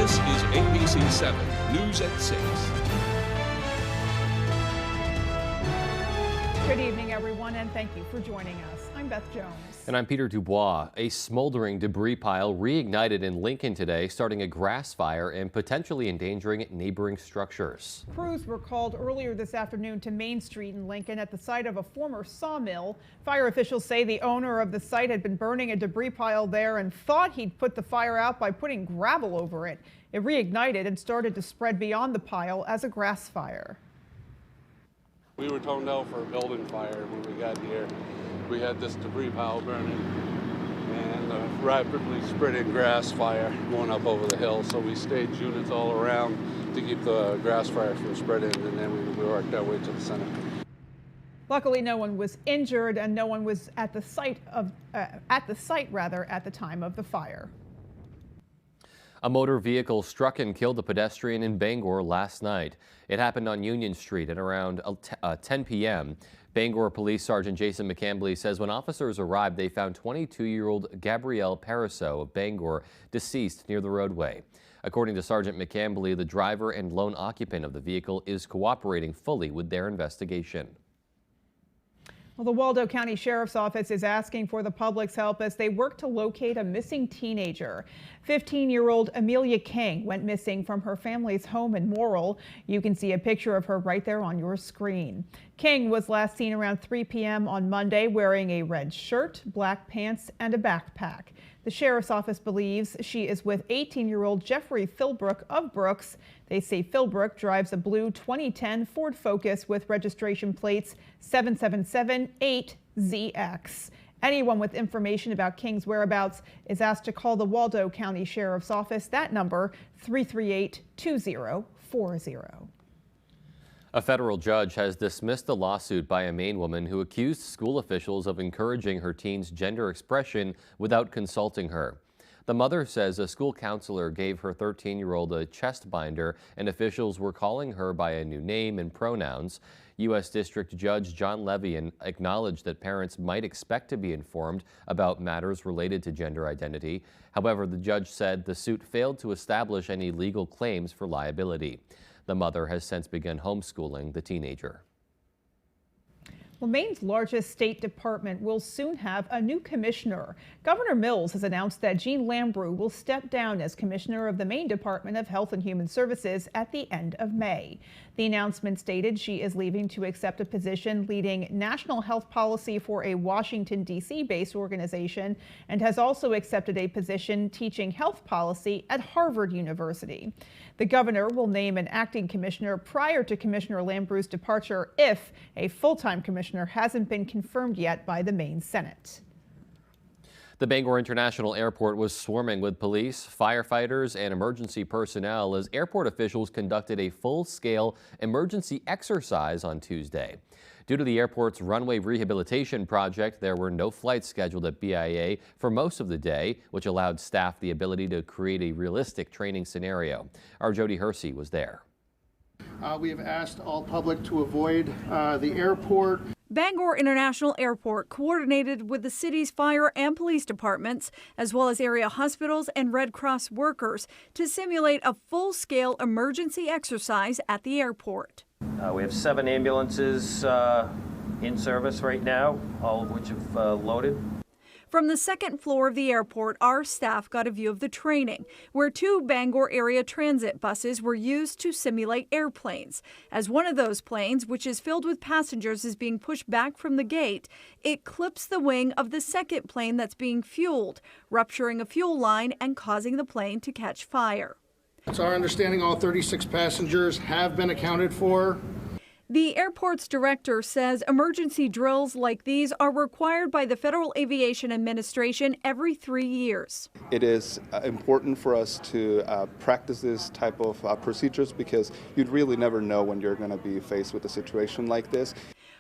This is ABC 7 News at 6. Good evening, everyone, and thank you for joining us. I'm Beth Jones. And I'm Peter Dubois. A smoldering debris pile reignited in Lincoln today, starting a grass fire and potentially endangering neighboring structures. Crews were called earlier this afternoon to Main Street in Lincoln at the site of a former sawmill. Fire officials say the owner of the site had been burning a debris pile there and thought he'd put the fire out by putting gravel over it. It reignited and started to spread beyond the pile as a grass fire. We were toned out for a building fire when we got here. We had this debris pile burning and a rapidly spreading grass fire going up over the hill. So we staged units all around to keep the grass fire from spreading, and then we worked our way to the center. Luckily, no one was injured and no one was at the site at the time of the fire. A motor vehicle struck and killed a pedestrian in Bangor last night. It happened on Union Street at around 10 p.m. Bangor Police Sergeant Jason McCambly says when officers arrived, they found 22-year-old Gabrielle Pariseau of Bangor deceased near the roadway. According to Sergeant McCambly, the driver and lone occupant of the vehicle is cooperating fully with their investigation. Well, the Waldo County Sheriff's Office is asking for the public's help as they work to locate a missing teenager. 15-year-old Amelia King went missing from her family's home in Morrill. You can see a picture of her right there on your screen. King was last seen around 3 p.m. on Monday wearing a red shirt, black pants, and a backpack. The Sheriff's Office believes she is with 18-year-old Jeffrey Philbrook of Brooks. They say Philbrook drives a blue 2010 Ford Focus with registration plates 7778ZX. Anyone with information about King's whereabouts is asked to call the Waldo County Sheriff's Office. That number, 338-2040. A federal judge has dismissed a lawsuit by a Maine woman who accused school officials of encouraging her teen's gender expression without consulting her. The mother says a school counselor gave her 13-year-old a chest binder and officials were calling her by a new name and pronouns. U.S. District Judge John Levy acknowledged that parents might expect to be informed about matters related to gender identity. However, the judge said the suit failed to establish any legal claims for liability. The mother has since begun homeschooling the teenager. Well, Maine's largest state department will soon have a new commissioner. Governor Mills has announced that Jean Lambrou will step down as commissioner of the Maine Department of Health and Human Services at the end of May. The announcement stated she is leaving to accept a position leading national health policy for a Washington, D.C. based organization and has also accepted a position teaching health policy at Harvard University. The governor will name an acting commissioner prior to Commissioner Lambrou's departure if a full-time commissioner hasn't been confirmed yet by the Maine Senate. The Bangor International Airport was swarming with police, firefighters, and emergency personnel as airport officials conducted a full-scale emergency exercise on Tuesday. Due to the airport's runway rehabilitation project, there were no flights scheduled at BIA for most of the day, which allowed staff the ability to create a realistic training scenario. Our Jody Hersey was there. We have asked all public to avoid the airport. Bangor International Airport coordinated with the city's fire and police departments, as well as area hospitals and Red Cross workers, to simulate a full-scale emergency exercise at the airport. We have 7 ambulances in service right now, all of which have loaded. From the second floor of the airport, our staff got a view of the training, where 2 Bangor area transit buses were used to simulate airplanes. As one of those planes, which is filled with passengers, is being pushed back from the gate, it clips the wing of the second plane that's being fueled, rupturing a fuel line and causing the plane to catch fire. It's our understanding all 36 passengers have been accounted for. The airport's director says emergency drills like these are required by the Federal Aviation Administration every 3 years. It is important for us to practice this type of procedures because you'd really never know when you're going to be faced with a situation like this.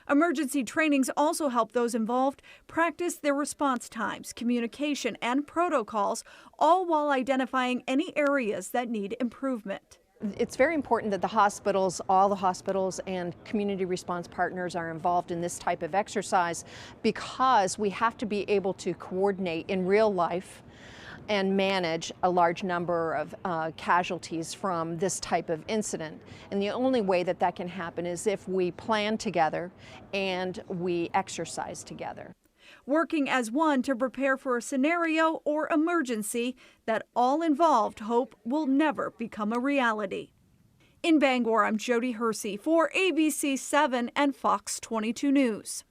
Emergency trainings also help those involved practice their response times, communication, and protocols, all while identifying any areas that need improvement. It's very important that the hospitals, all the hospitals and community response partners are involved in this type of exercise because we have to be able to coordinate in real life and manage a large number of casualties from this type of incident. And the only way that that can happen is if we plan together and we exercise together. Working as one to prepare for a scenario or emergency that all involved hope will never become a reality. In Bangor, I'm Jody Hersey for ABC 7 and Fox 22 News.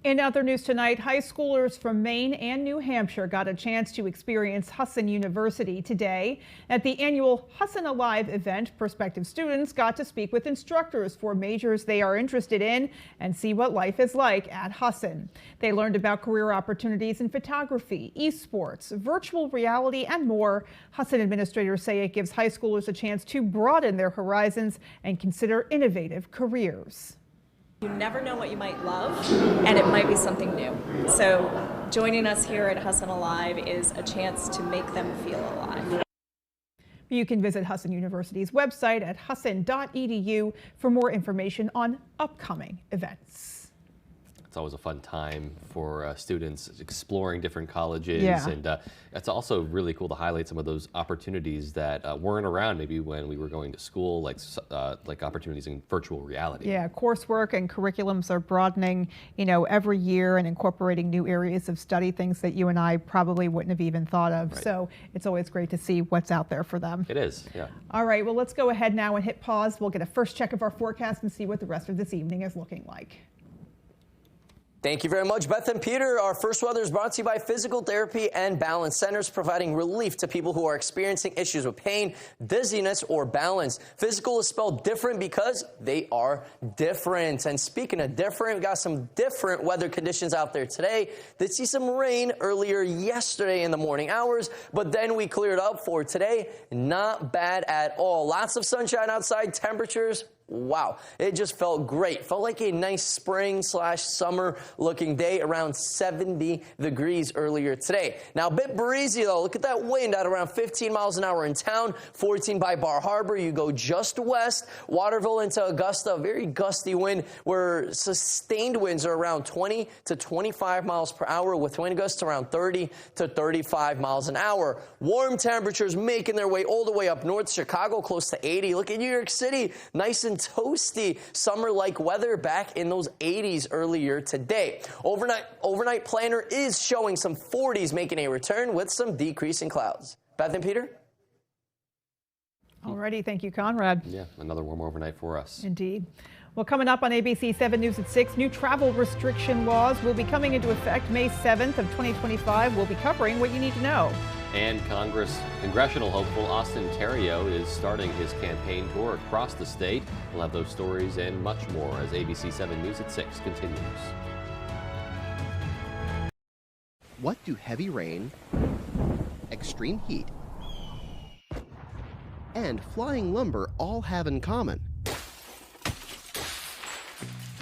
In other news tonight, high schoolers from Maine and New Hampshire got a chance to experience Husson University today. At the annual Husson Alive event, prospective students got to speak with instructors for majors they are interested in and see what life is like at Husson. They learned about career opportunities in photography, esports, virtual reality, and more. Husson administrators say it gives high schoolers a chance to broaden their horizons and consider innovative careers. You never know what you might love, and it might be something new. So joining us here at Husson Alive is a chance to make them feel alive. You can visit Husson University's website at husson.edu for more information on upcoming events. It's always a fun time for students exploring different colleges, and it's also really cool to highlight some of those opportunities that weren't around maybe when we were going to school, like opportunities in virtual reality. Yeah, coursework and curriculums are broadening, every year and incorporating new areas of study, things that you and I probably wouldn't have even thought of. Right. So it's always great to see what's out there for them. It is, yeah. All right, well, let's go ahead now and hit pause. We'll get a first check of our forecast and see what the rest of this evening is looking like. Thank you very much, Beth and Peter. Our first weather is brought to you by Physical Therapy and Balance Centers, providing relief to people who are experiencing issues with pain, dizziness, or balance. Physical is spelled different because they are different. And speaking of different, we got some different weather conditions out there today. Did see some rain earlier yesterday in the morning hours, but then we cleared up for today. Not bad at all. Lots of sunshine outside, temperatures. Wow, it just felt great. Felt like a nice spring/summer looking day, around 70 degrees earlier today. Now, a bit breezy though. Look at that wind at around 15 miles an hour in town, 14 by Bar Harbor. You go just west, Waterville into Augusta, very gusty wind where sustained winds are around 20 to 25 miles per hour with wind gusts around 30 to 35 miles an hour. Warm temperatures making their way all the way up north. Chicago close to 80. Look at New York City, nice and toasty summer-like weather back in those 80s earlier today. Overnight planner is showing some 40s making a return with some decrease in clouds. Beth and Peter? Alrighty, thank you, Conrad. Yeah, another warm overnight for us. Indeed. Well, coming up on ABC 7 News at 6, new travel restriction laws will be coming into effect May 7th of 2025. We'll be covering what you need to know. And congressional hopeful Austin Theriault is starting his campaign tour across the state. We'll have those stories and much more as ABC 7 News at 6 continues. What do heavy rain, extreme heat, and flying lumber all have in common?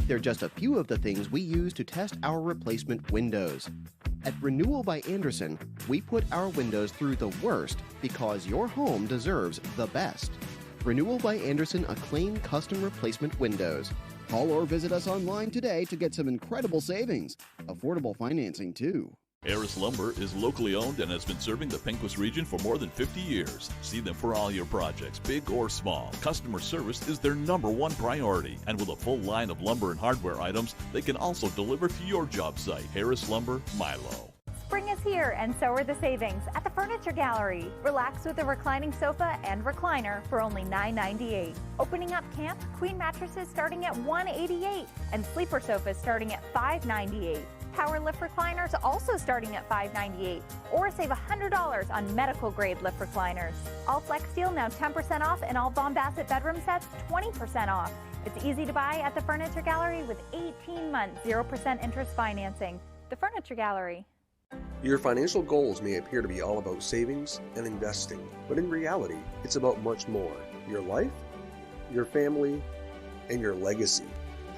They're just a few of the things we use to test our replacement windows. At Renewal by Andersen, we put our windows through the worst because your home deserves the best. Renewal by Andersen acclaimed custom replacement windows. Call or visit us online today to get some incredible savings. Affordable financing, too. Harris Lumber is locally owned and has been serving the Pequot region for more than 50 years. See them for all your projects, big or small. Customer service is their #1 priority. And with a full line of lumber and hardware items, they can also deliver to your job site. Harris Lumber, Milo. Spring is here, and so are the savings at the Furniture Gallery. Relax with a reclining sofa and recliner for only $9.98. Opening up camp, queen mattresses starting at $188, and sleeper sofas starting at $598. Power lift recliners also starting at $598, or save $100 on medical grade lift recliners. All Flex Steel now 10% off, and all Von Bassett bedroom sets 20% off. It's easy to buy at the Furniture Gallery with 18 months 0% interest financing. The Furniture Gallery. Your financial goals may appear to be all about savings and investing, but in reality, it's about much more. Your life, your family, and your legacy.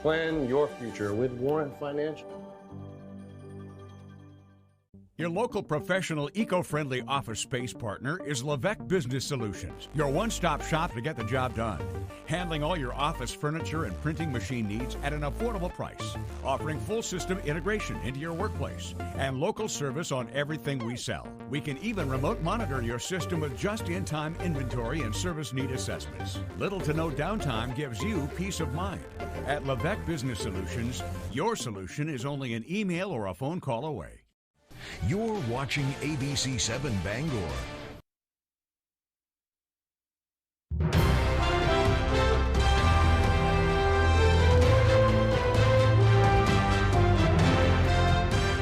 Plan your future with Warrant Financial. Your local professional, eco-friendly office space partner is WVII Business Solutions, your one-stop shop to get the job done. Handling all your office furniture and printing machine needs at an affordable price. Offering full system integration into your workplace and local service on everything we sell. We can even remote monitor your system with just-in-time inventory and service need assessments. Little to no downtime gives you peace of mind. At WVII Business Solutions, your solution is only an email or a phone call away. You're watching ABC 7 Bangor.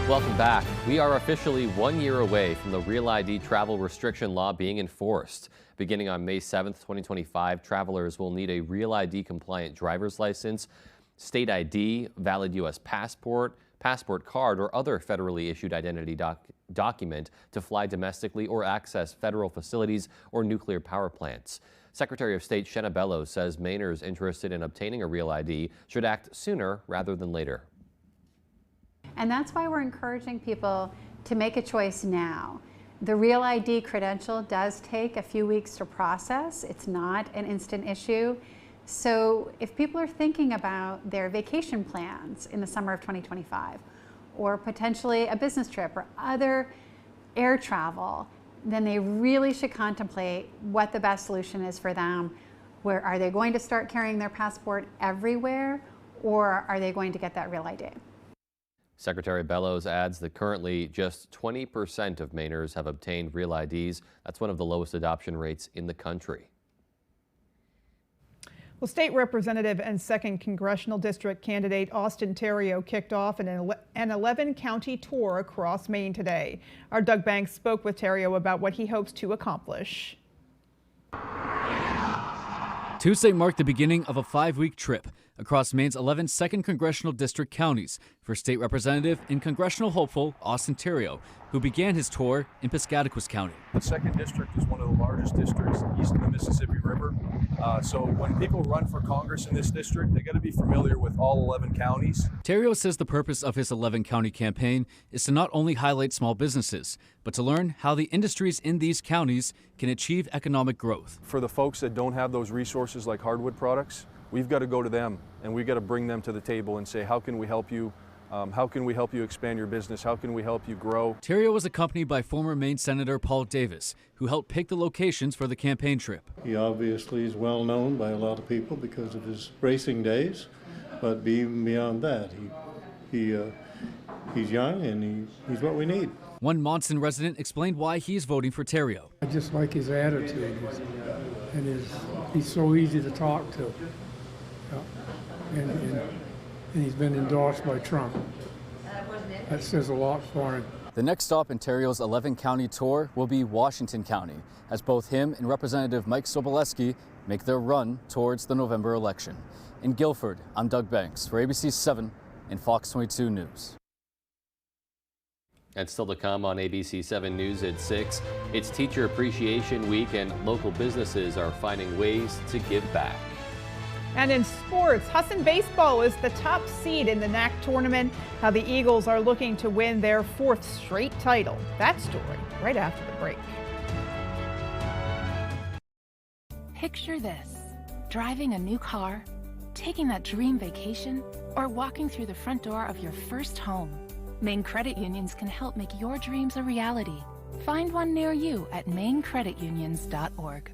Welcome back. We are officially 1 year away from the Real ID travel restriction law being enforced. Beginning on May 7th, 2025, travelers will need a Real ID compliant driver's license, state ID, valid U.S. passport card, or other federally issued identity document to fly domestically or access federal facilities or nuclear power plants. Secretary of State Shenna Bellows says Mainers interested in obtaining a Real ID should act sooner rather than later. And that's why we're encouraging people to make a choice now. The Real ID credential does take a few weeks to process. It's not an instant issue. So if people are thinking about their vacation plans in the summer of 2025, or potentially a business trip or other air travel, then they really should contemplate what the best solution is for them. Where are they going to start carrying their passport everywhere, or are they going to get that Real ID? Secretary Bellows adds that currently just 20% of Mainers have obtained Real IDs. That's one of the lowest adoption rates in the country. Well, State Representative and 2nd Congressional District candidate Austin Theriault kicked off an 11-county tour across Maine today. Our Doug Banks spoke with Theriault about what he hopes to accomplish. Tuesday marked the beginning of a 5-week trip across Maine's 11 2nd Congressional District counties for State Representative and Congressional hopeful Austin Theriault, who began his tour in Piscataquis County. The 2nd District is one of the largest districts east of the Mississippi River. So when people run for Congress in this district, they got to be familiar with all 11 counties. Theriault says the purpose of his 11-county campaign is to not only highlight small businesses, but to learn how the industries in these counties can achieve economic growth. For the folks that don't have those resources like hardwood products, we've got to go to them and we've got to bring them to the table and say, how can we help you? How can we help you expand your business? How can we help you grow? Theriault was accompanied by former Maine Senator Paul Davis, who helped pick the locations for the campaign trip. He obviously is well known by a lot of people because of his racing days, but even beyond that, he's young and he's what we need. One Monson resident explained why he's voting for Theriault. I just like his attitude, and he's so easy to talk to. And he's been endorsed by Trump. That says a lot for him. The next stop in Theriault's 11-county tour will be Washington County, as both him and Representative Mike Sobolewski make their run towards the November election. In Guilford, I'm Doug Banks for ABC 7 and Fox 22 News. And still to come on ABC 7 News at 6, it's Teacher Appreciation Week and local businesses are finding ways to give back. And in sports, Husson Baseball is the top seed in the NAC tournament. How the Eagles are looking to win their 4th straight title. That story right after the break. Picture this: driving a new car, taking that dream vacation, or walking through the front door of your first home. Maine Credit Unions can help make your dreams a reality. Find one near you at mainecreditunions.org.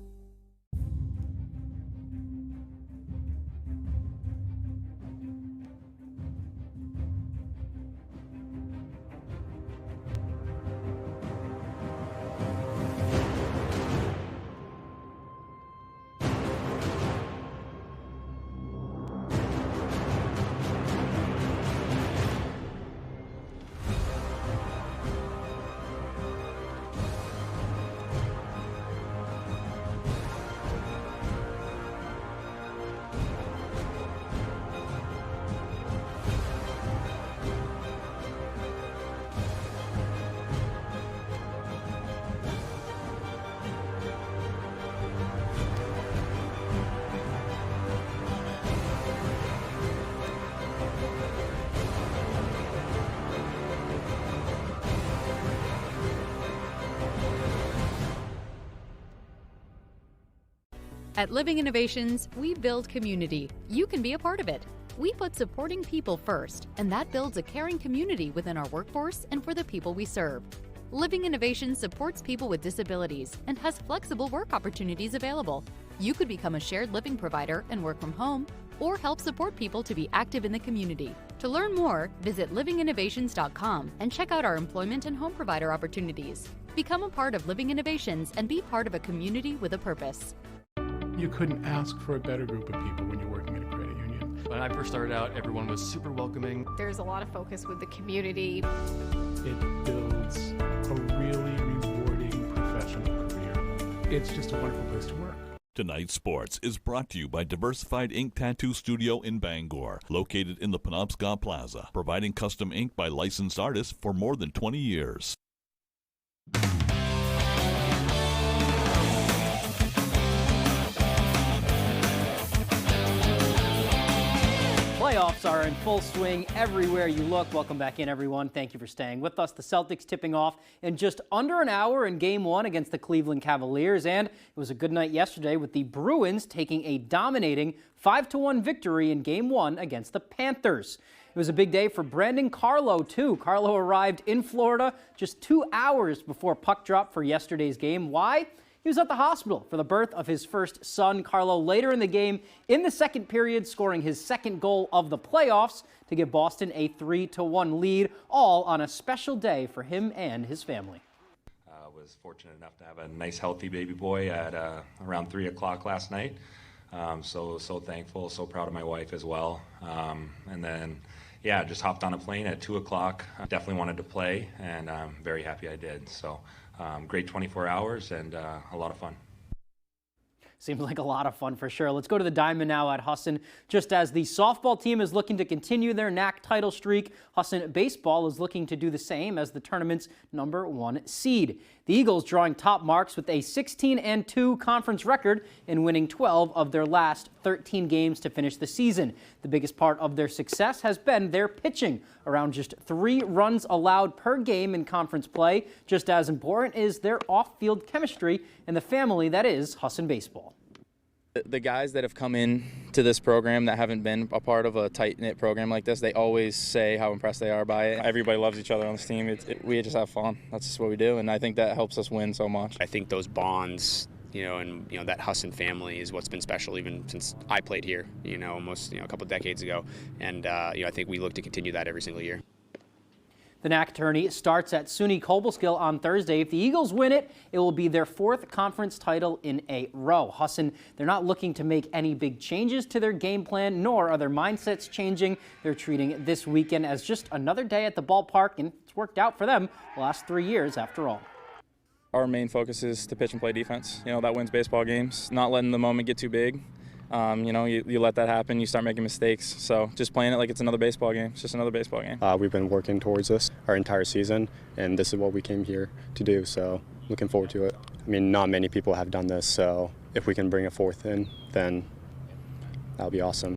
At Living Innovations, we build community. You can be a part of it. We put supporting people first, and that builds a caring community within our workforce and for the people we serve. Living Innovations supports people with disabilities and has flexible work opportunities available. You could become a shared living provider and work from home, or help support people to be active in the community. To learn more, visit livinginnovations.com and check out our employment and home provider opportunities. Become a part of Living Innovations and be part of a community with a purpose. You couldn't ask for a better group of people when you're working at a credit union. When I first started out, everyone was super welcoming. There's a lot of focus with the community. It builds a really rewarding professional career. It's just a wonderful place to work. Tonight's Sports is brought to you by Diversified Ink Tattoo Studio in Bangor, located in the Penobscot Plaza, providing custom ink by licensed artists for more than 20 years. Playoffs are in full swing everywhere you look. Welcome back in, everyone. Thank you for staying with us. The Celtics tipping off in just under an hour in Game 1 against the Cleveland Cavaliers. And it was a good night yesterday with the Bruins taking a dominating 5-1 victory in Game 1 against the Panthers. It was a big day for Brandon Carlo, too. Carlo arrived in Florida just 2 hours before puck drop for yesterday's game. Why? He was at the hospital for the birth of his first son. Carlo later in the game in the second period scoring his second goal of the playoffs to give Boston a 3-1 lead, all on a special day for him and his family. Was fortunate enough to have a nice healthy baby boy at around 3 o'clock last night. So thankful, so proud of my wife as well. And then, yeah, just hopped on a plane at 2 o'clock. Definitely wanted to play, and I'm very happy I did. So great 24 hours and a lot of fun. Seems like a lot of fun for sure. Let's go to the Diamond now at Husson. Just as the softball team is looking to continue their NAC title streak, Husson baseball is looking to do the same as the tournament's #1 seed. The Eagles drawing top marks with a 16-2 conference record in winning 12 of their last 13 games to finish the season. The biggest part of their success has been their pitching, around just 3 runs allowed per game in conference play. Just as important is their off-field chemistry and the family that is Husson baseball. The guys that have come in to this program that haven't been a part of a tight-knit program like this, they always say how impressed they are by it. Everybody loves each other on this team. We just have fun. That's just what we do, and I think that helps us win so much. I think those bonds, and that Husson family is what's been special even since I played here, almost a couple of decades ago, and I think we look to continue that every single year. The NAC tourney starts at SUNY Cobleskill on Thursday. If the Eagles win it, it will be their 4th conference title in a row. Husson, they're not looking to make any big changes to their game plan, nor are their mindsets changing. They're treating this weekend as just another day at the ballpark, and it's worked out for them the last 3 years after all. Our main focus is to pitch and play defense. That wins baseball games, not letting the moment get too big. You let that happen, you start making mistakes. So just playing it like it's another baseball game. It's just another baseball game. We've been working towards this our entire season, and this is what we came here to do. So looking forward to it. I mean, not many people have done this, so if we can bring a 4th in, then that'll be awesome.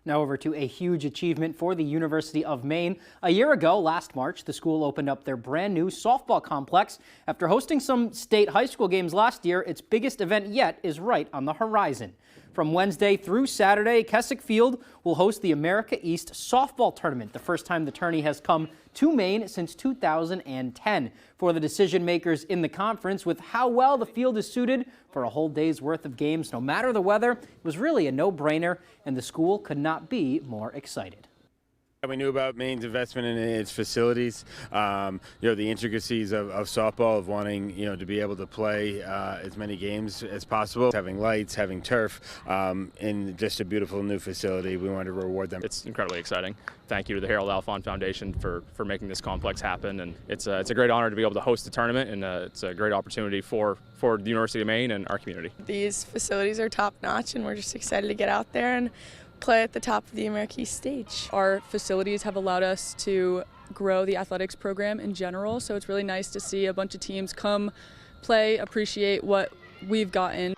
Now over to a huge achievement for the University of Maine. A year ago, last March, the school opened up their brand new softball complex. After hosting some state high school games last year, its biggest event yet is right on the horizon. From Wednesday through Saturday, Keswick Field will host the America East Softball Tournament, the first time the tourney has come to Maine since 2010. For the decision makers in the conference, with how well the field is suited for a whole day's worth of games, no matter the weather, it was really a no-brainer, and the school could not be more excited. We knew about Maine's investment in its facilities, the intricacies of softball, of wanting, to be able to play as many games as possible, having lights, having turf, in just a beautiful new facility. We wanted to reward them. It's incredibly exciting. Thank you to the Harold Alphon Foundation for making this complex happen, and it's a great honor to be able to host the tournament, and it's a great opportunity for the University of Maine and our community. These facilities are top-notch, and we're just excited to get out there and play at the top of the America East stage. Our facilities have allowed us to grow the athletics program in general, so it's really nice to see a bunch of teams come play, appreciate what we've gotten.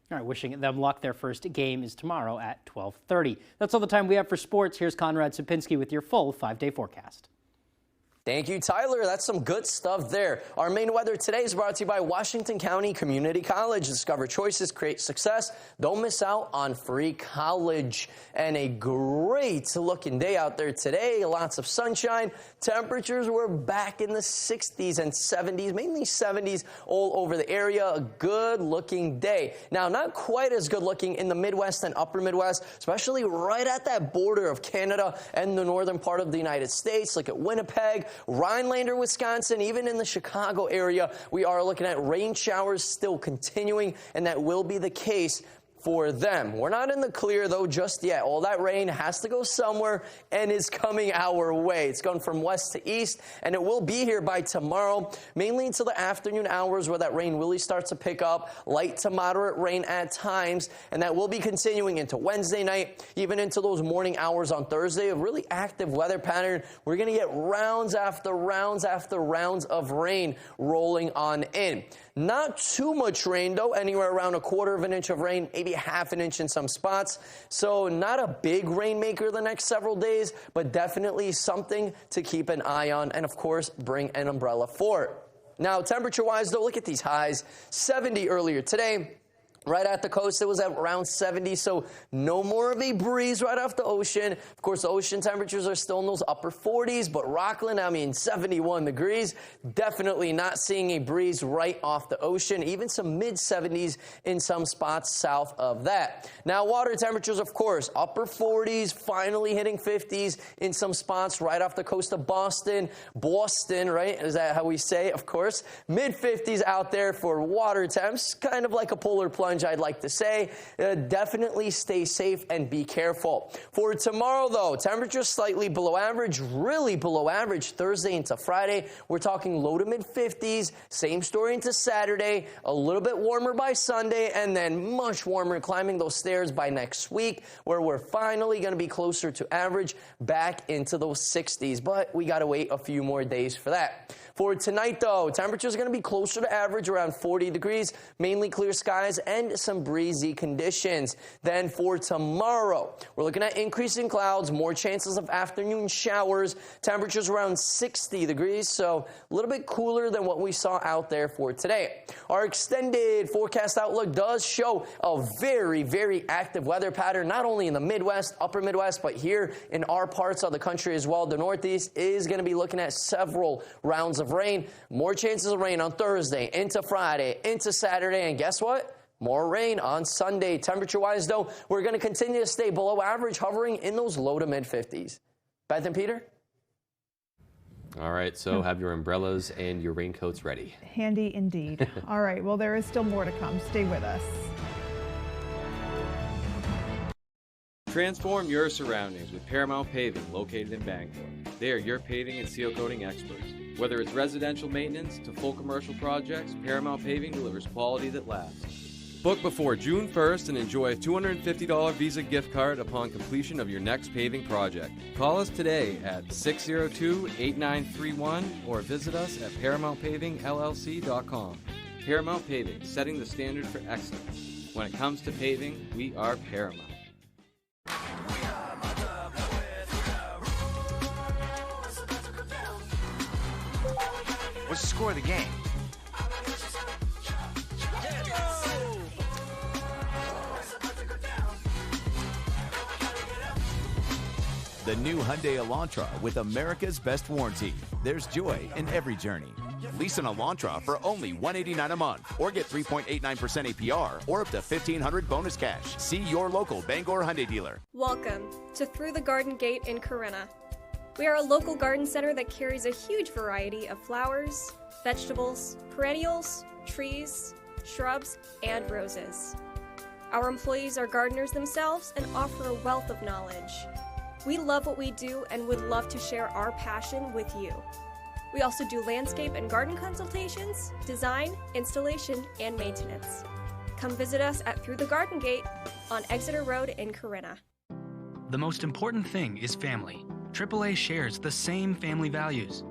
All right, wishing them luck. Their first game is tomorrow at 12:30. That's all the time we have for sports. Here's Conrad Sapinski with your full 5-day forecast. Thank you, Tyler. That's some good stuff there. Our main weather today is brought to you by Washington County Community College. Discover choices, create success. Don't miss out on free college. And a great looking day out there today. Lots of sunshine. Temperatures were back in the 60s and 70s, mainly 70s all over the area. A good looking day. Now, not quite as good looking in the Midwest and upper Midwest, especially right at that border of Canada and the northern part of the United States. Look at Winnipeg, Rhinelander, Wisconsin, even in the Chicago area, we are looking at rain showers still continuing, and that will be the case for them. We're not in the clear, though, just yet. All that rain has to go somewhere and is coming our way. It's going from west to east, and it will be here by tomorrow, mainly until the afternoon hours where that rain really starts to pick up. Light to moderate rain at times, and that will be continuing into Wednesday night, even into those morning hours on Thursday. A really active weather pattern. We're going to get rounds after rounds after rounds of rain rolling on in. Not too much rain, though, anywhere around 1/4 inch of rain, maybe 1/2 inch in some spots. So not a big rainmaker the next several days, but definitely something to keep an eye on and, of course, bring an umbrella for. Now, temperature-wise, though, look at these highs. 70 earlier today. Right at the coast, it was at around 70, so no more of a breeze right off the ocean. Of course, the ocean temperatures are still in those upper 40s, but Rockland, 71 degrees. Definitely not seeing a breeze right off the ocean, even some mid-70s in some spots south of that. Now, water temperatures, of course, upper 40s, finally hitting 50s in some spots right off the coast of Boston, right? Is that how we say it? Of course. Mid-50s out there for water temps, kind of like a polar plunge, I'd like to say. Definitely stay safe and be careful. For tomorrow, though, temperatures slightly below average, really below average Thursday into Friday. We're talking low to mid 50s. Same story into Saturday. A little bit warmer by Sunday, and then much warmer climbing those stairs by next week, where we're finally going to be closer to average, back into those 60s. But we got to wait a few more days for that. For tonight, though, temperatures are going to be closer to average, around 40 degrees, mainly clear skies and some breezy conditions. Then for tomorrow, we're looking at increasing clouds, more chances of afternoon showers, temperatures around 60 degrees, so a little bit cooler than what we saw out there for today. Our extended forecast outlook does show a very, very active weather pattern, not only in the Midwest, upper Midwest, but here in our parts of the country as well. The Northeast is going to be looking at several rounds of rain. More chances of rain on Thursday, into Friday, into Saturday, and guess what? More rain on Sunday. Temperature-wise, though, we're going to continue to stay below average, hovering in those low to mid-50s. Beth and Peter? All right, so have your umbrellas and your raincoats ready. Handy indeed. All right, well, there is still more to come. Stay with us. Transform your surroundings with Paramount Paving, located in Bangor. They are your paving and seal coating experts. Whether it's residential maintenance to full commercial projects, Paramount Paving delivers quality that lasts. Book before June 1st and enjoy a $250 Visa gift card upon completion of your next paving project. Call us today at 602-8931 or visit us at ParamountPavingLLC.com. Paramount Paving, setting the standard for excellence. When it comes to paving, we are Paramount. What's the score of the game? The new Hyundai Elantra with America's best warranty. There's joy in every journey. Lease an Elantra for only $189 a month or get 3.89% APR or up to $1,500 bonus cash. See your local Bangor Hyundai dealer. Welcome to Through the Garden Gate in Corinna. We are a local garden center that carries a huge variety of flowers, vegetables, perennials, trees, shrubs, and roses. Our employees are gardeners themselves and offer a wealth of knowledge. We love what we do and would love to share our passion with you. We also do landscape and garden consultations, design, installation, and maintenance. Come visit us at Through the Garden Gate on Exeter Road in Corinna. The most important thing is family. AAA shares the same family values.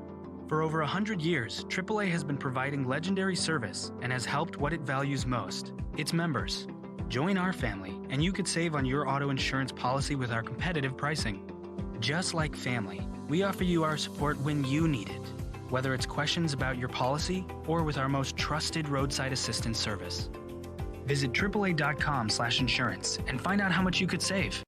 For over 100 years, AAA has been providing legendary service and has helped what it values most, its members. Join our family, and you could save on your auto insurance policy with our competitive pricing. Just like family, We offer you our support when you need it, whether it's questions about your policy or with our most trusted roadside assistance service. Visit AAA.com/insurance and find out how much you could save.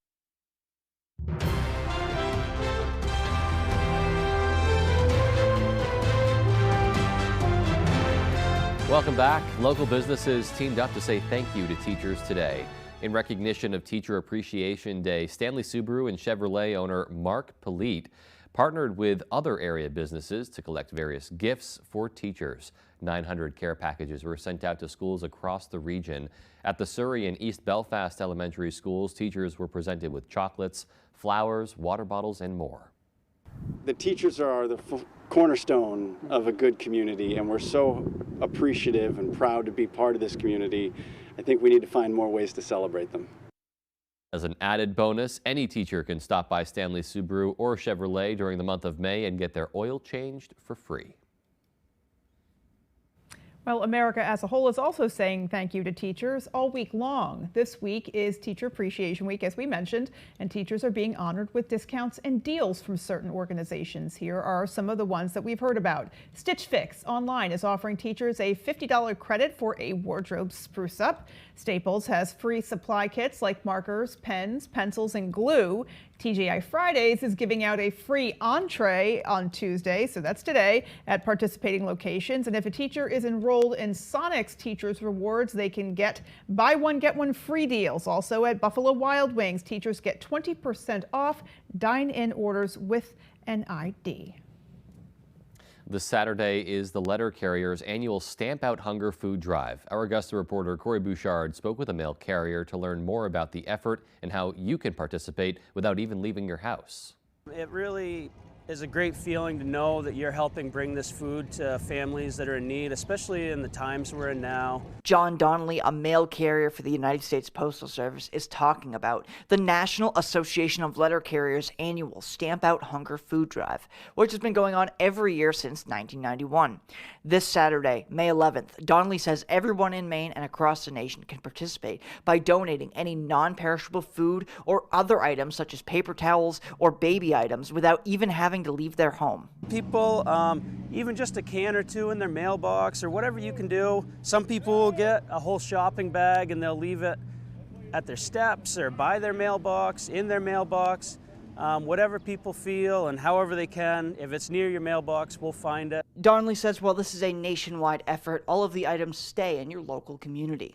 Welcome back. Local businesses teamed up to say thank you to teachers today. In recognition of Teacher Appreciation Day, Stanley Subaru and Chevrolet owner Mark Polite partnered with other area businesses to collect various gifts for teachers. 900 care packages were sent out to schools across the region. At the Surrey and East Belfast elementary schools, teachers were presented with chocolates, flowers, water bottles, and more. The teachers are the cornerstone of a good community, and we're so appreciative and proud to be part of this community. I think we need to find more ways to celebrate them. As an added bonus, any teacher can stop by Stanley Subaru or Chevrolet during the month of May and get their oil changed for free. Well, America as a whole is also saying thank you to teachers all week long. This week is Teacher Appreciation Week, as we mentioned, and teachers are being honored with discounts and deals from certain organizations. Here are some of the ones that we've heard about. Stitch Fix Online is offering teachers a $50 credit for a wardrobe spruce up. Staples has free supply kits like markers, pens, pencils, and glue. TGI Fridays is giving out a free entree on Tuesday, so that's today, at participating locations. And if a teacher is enrolled in Sonic's Teachers Rewards, they can get buy one, get one free deals. Also at Buffalo Wild Wings, teachers get 20% off dine-in orders with an ID. This Saturday is the letter carrier's annual Stamp Out Hunger food drive. Our Augusta reporter Corey Bouchard spoke with a mail carrier to learn more about the effort and how you can participate without even leaving your house. It really is a great feeling to know that you're helping bring this food to families that are in need, especially in the times we're in now. John Donnelly, a mail carrier for the United States Postal Service, is talking about the National Association of Letter Carriers' annual Stamp Out Hunger food drive, which has been going on every year since 1991. This Saturday, May 11th, Donnelly says everyone in Maine and across the nation can participate by donating any non-perishable food or other items such as paper towels or baby items without even having to leave their home. People, even just a can or two in their mailbox or whatever you can do. Some people will get a whole shopping bag and they'll leave it at their steps or by their mailbox, in their mailbox. Whatever people feel and however they can. If it's near your mailbox, we'll find it. Donnelly says while this is a nationwide effort, all of the items stay in your local community.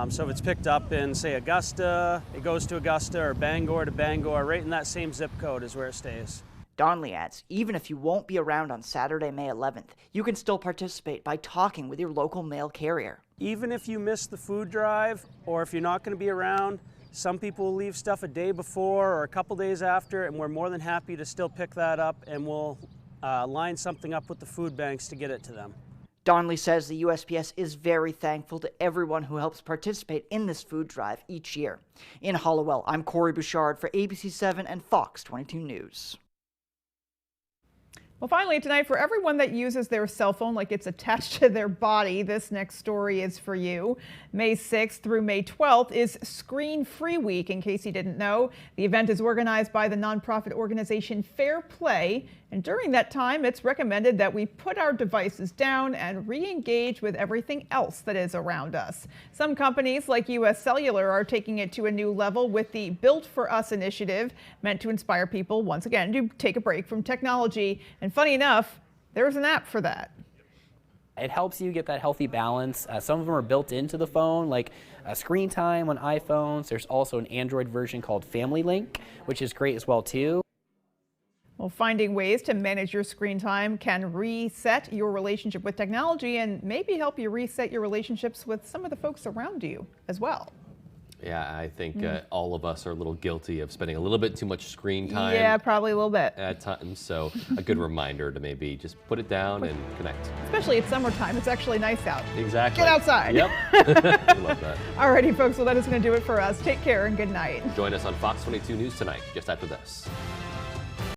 So if it's picked up in, say, Augusta, it goes to Augusta, or Bangor to Bangor, right in that same zip code is where it stays. Donnelly adds, even if you won't be around on Saturday, May 11th, you can still participate by talking with your local mail carrier. Even if you miss the food drive, or if you're not going to be around, some people will leave stuff a day before or a couple days after, and we're more than happy to still pick that up, and we'll line something up with the food banks to get it to them. Donnelly says the USPS is very thankful to everyone who helps participate in this food drive each year. In Hollowell, I'm Corey Bouchard for ABC7 and Fox 22 News. Well, finally tonight, for everyone that uses their cell phone like it's attached to their body, this next story is for you. May 6th through May 12th is Screen Free Week, in case you didn't know. The event is organized by the nonprofit organization Fair Play, and during that time, it's recommended that we put our devices down and re-engage with everything else that is around us. Some companies like US Cellular are taking it to a new level with the Built for Us initiative, meant to inspire people, once again, to take a break from technology. And funny enough, there's an app for that. It helps you get that healthy balance. Some of them are built into the phone, like screen time on iPhones. There's also an Android version called Family Link, which is great as well too. Well, finding ways to manage your screen time can reset your relationship with technology and maybe help you reset your relationships with some of the folks around you as well. Yeah, I think all of us are a little guilty of spending a little bit too much screen time. Yeah, probably a little bit. At times, so a good reminder to maybe just put it down and connect. Especially it's summertime. It's actually nice out. Exactly. Get outside. Yep. I love that. Alrighty, folks. Well, that is going to do it for us. Take care and good night. Join us on Fox 22 News tonight, just after this.